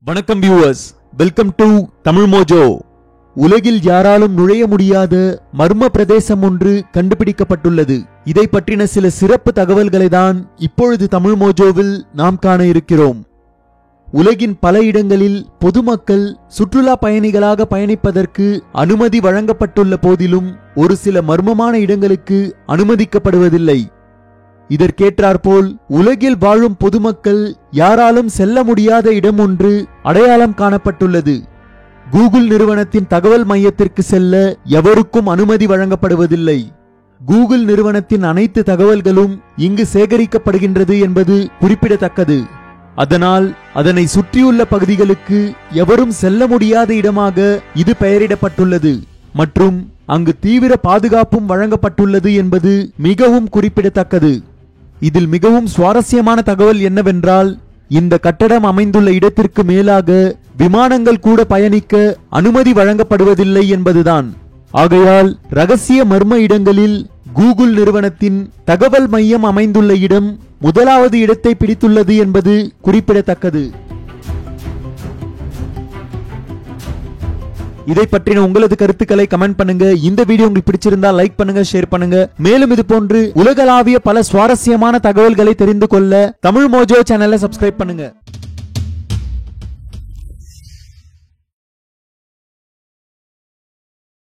வணக்கம் viewers, welcome to Tamil Mojo. உலகில் யாராலும் நுழைய முடியாத மர்ம பிரதேசம் ஒன்று கண்டுபிடிக்கப்பட்டுள்ளது. இதை பற்றின சில சிறப்பு தகவல்களை தான் இப்பொழுது தமிழ் மோஜோவில் நாம் காண இருக்கிறோம். உலகின் பல இடங்களில் பொதுமக்கள் சுற்றுலா பயணிகளாக பயணிப்பதற்கு அனுமதி வழங்கப்பட்டுள்ள போதிலும் ஒரு சில மர்மமான இடங்களுக்கு அனுமதிக்கப்படுவதில்லை. இதற்கேற்றாற்போல் உலகில் வாழும் பொதுமக்கள் யாராலும் செல்ல முடியாத இடம் ஒன்று அடையாளம் காணப்பட்டுள்ளது. கூகுள் நிறுவனத்தின் தகவல் மையத்திற்கு செல்ல எவருக்கும் அனுமதி வழங்கப்படுவதில்லை. கூகுள் நிறுவனத்தின் அனைத்து தகவல்களும் இங்கு சேகரிக்கப்படுகின்றது என்பது குறிப்பிடத்தக்கது. அதனால் அதனை சுற்றியுள்ள பகுதிகளுக்கு எவரும் செல்ல முடியாத இடமாக இது பெயரிடப்பட்டுள்ளது மற்றும் அங்கு தீவிர பாதுகாப்பும் வழங்கப்பட்டுள்ளது என்பது மிகவும் குறிப்பிடத்தக்கது. இதில் மிகவும் சுவாரஸ்யமான தகவல் என்னவென்றால், இந்த கட்டடம் அமைந்துள்ள இடத்திற்கு மேலாக விமானங்கள் கூட பயணிக்க அனுமதி வழங்கப்படுவதில்லை என்பதுதான். ஆகையால் ரகசிய மர்ம இடங்களில் கூகுள் நிறுவனத்தின் தகவல் மையம் அமைந்துள்ள இடம் முதலாவது இடத்தை பிடித்துள்ளது என்பது குறிப்பிடத்தக்கது. இதை பற்றின உங்களது கருத்துக்களை கமெண்ட் பண்ணுங்க. இந்த வீடியோ உங்களுக்கு பிடிச்சிருந்தா லைக் பண்ணுங்க, ஷேர் பண்ணுங்க. மேலும் இது போன்று உலகளாவிய பல சுவாரஸ்யமான தகவல்களை தெரிந்து கொள்ள தமிழ் மோஜோ சேனலை சப்ஸ்கிரைப் பண்ணுங்க.